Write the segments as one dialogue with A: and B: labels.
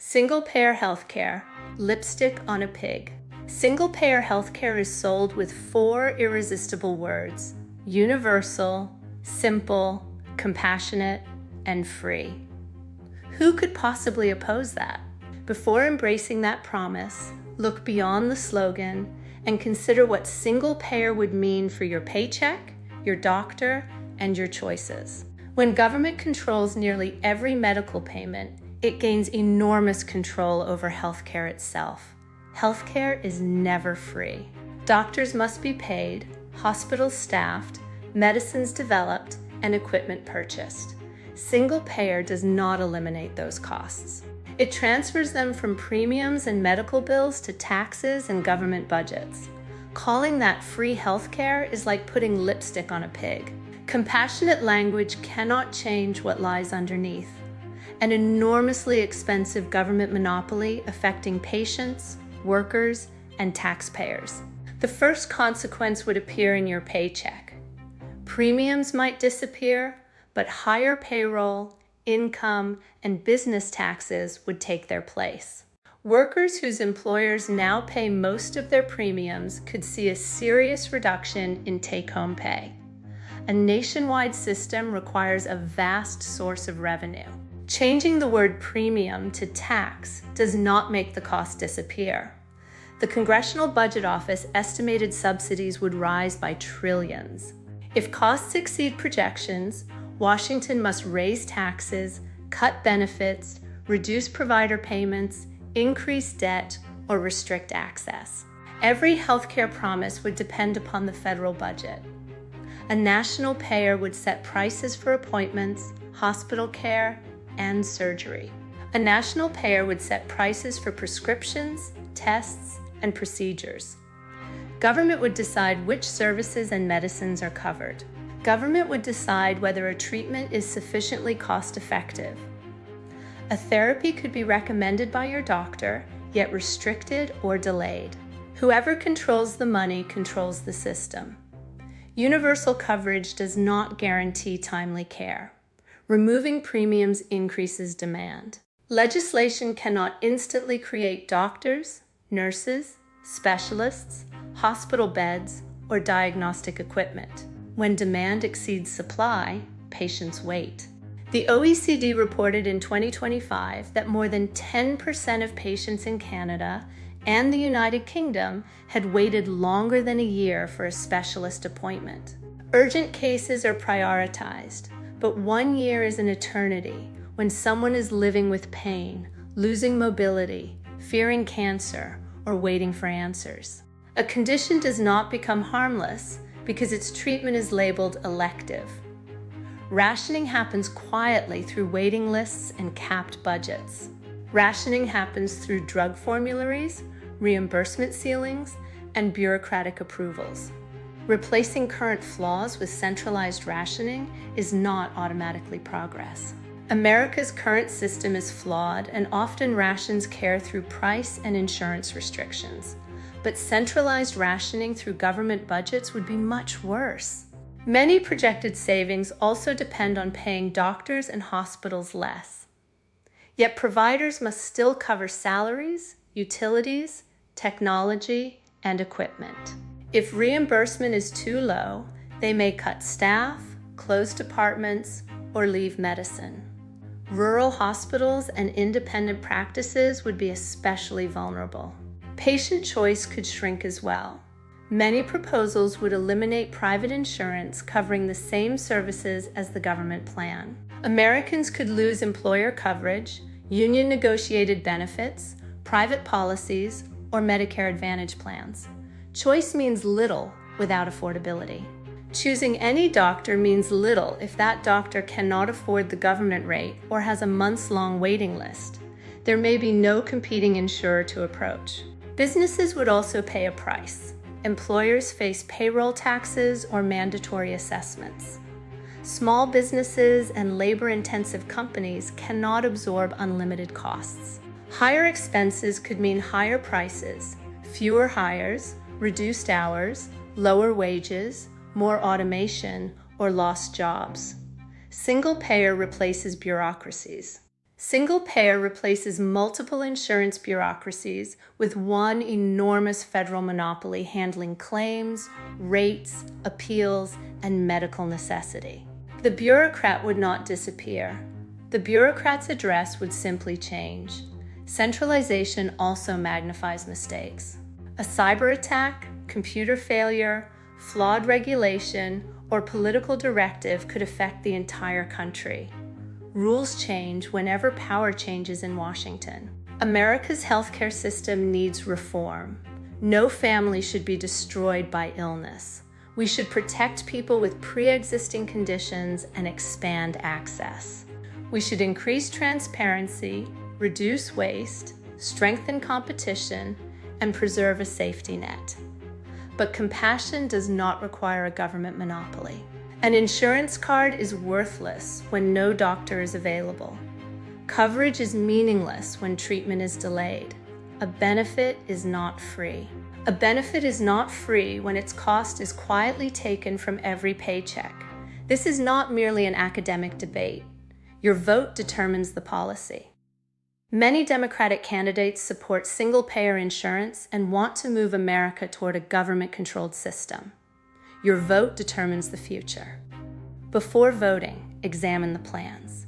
A: Single-payer healthcare, lipstick on a pig. Single-payer healthcare is sold with 4 irresistible words: universal, simple, compassionate, and free. Who could possibly oppose that? Before embracing that promise, look beyond the slogan and consider what single-payer would mean for your paycheck, your doctor, and your choices. When government controls nearly every medical payment, it gains enormous control over healthcare itself. Healthcare is never free. Doctors must be paid, hospitals staffed, medicines developed, and equipment purchased. Single payer does not eliminate those costs. It transfers them from premiums and medical bills to taxes and government budgets. Calling that free healthcare is like putting lipstick on a pig. Compassionate language cannot change what lies underneath: an enormously expensive government monopoly affecting patients, workers, and taxpayers. The first consequence would appear in your paycheck. Premiums might disappear, but higher payroll, income, and business taxes would take their place. Workers whose employers now pay most of their premiums could see a serious reduction in take-home pay. A nationwide system requires a vast source of revenue. Changing the word premium to tax does not make the cost disappear. The Congressional Budget Office estimated subsidies would rise by trillions. If costs exceed projections, Washington must raise taxes, cut benefits, reduce provider payments, increase debt, or restrict access. Every healthcare promise would depend upon the federal budget. A national payer would set prices for appointments, hospital care, and surgery. A national payer would set prices for prescriptions, tests, and procedures. Government would decide which services and medicines are covered. Government would decide whether a treatment is sufficiently cost-effective. A therapy could be recommended by your doctor, yet restricted or delayed. Whoever controls the money controls the system. Universal coverage does not guarantee timely care. Removing premiums increases demand. Legislation cannot instantly create doctors, nurses, specialists, hospital beds, or diagnostic equipment. When demand exceeds supply, patients wait. The OECD reported in 2025 that more than 10% of patients in Canada and the United Kingdom had waited longer than a year for a specialist appointment. Urgent cases are prioritized, but 1 year is an eternity when someone is living with pain, losing mobility, fearing cancer, or waiting for answers. A condition does not become harmless because its treatment is labeled elective. Rationing happens quietly through waiting lists and capped budgets. Rationing happens through drug formularies, reimbursement ceilings, and bureaucratic approvals. Replacing current flaws with centralized rationing is not automatically progress. America's current system is flawed and often rations care through price and insurance restrictions. But centralized rationing through government budgets would be much worse. Many projected savings also depend on paying doctors and hospitals less. Yet providers must still cover salaries, utilities, technology, and equipment. If reimbursement is too low, they may cut staff, close departments, or leave medicine. Rural hospitals and independent practices would be especially vulnerable. Patient choice could shrink as well. Many proposals would eliminate private insurance covering the same services as the government plan. Americans could lose employer coverage, union-negotiated benefits, private policies, or Medicare Advantage plans. Choice means little without affordability. Choosing any doctor means little if that doctor cannot afford the government rate or has a months-long waiting list. There may be no competing insurer to approach. Businesses would also pay a price. Employers face payroll taxes or mandatory assessments. Small businesses and labor-intensive companies cannot absorb unlimited costs. Higher expenses could mean higher prices, fewer hires, reduced hours, lower wages, more automation, or lost jobs. Single payer replaces bureaucracies. Single payer replaces multiple insurance bureaucracies with one enormous federal monopoly handling claims, rates, appeals, and medical necessity. The bureaucrat would not disappear. The bureaucrat's address would simply change. Centralization also magnifies mistakes. A cyber attack, computer failure, flawed regulation, or political directive could affect the entire country. Rules change whenever power changes in Washington. America's healthcare system needs reform. No family should be destroyed by illness. We should protect people with pre-existing conditions and expand access. We should increase transparency, reduce waste, strengthen competition, and preserve a safety net. But compassion does not require a government monopoly. An insurance card is worthless when no doctor is available. Coverage is meaningless when treatment is delayed. A benefit is not free. A benefit is not free when its cost is quietly taken from every paycheck. This is not merely an academic debate. Your vote determines the policy. Many Democratic candidates support single-payer insurance and want to move America toward a government-controlled system. Your vote determines the future. Before voting, examine the plans.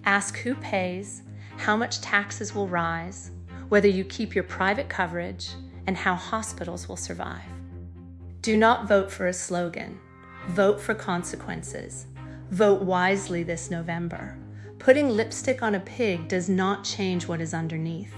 A: Ask who pays, how much taxes will rise, whether you keep your private coverage, and how hospitals will survive. Do not vote for a slogan. Vote for consequences. Vote wisely this November. Putting lipstick on a pig does not change what is underneath.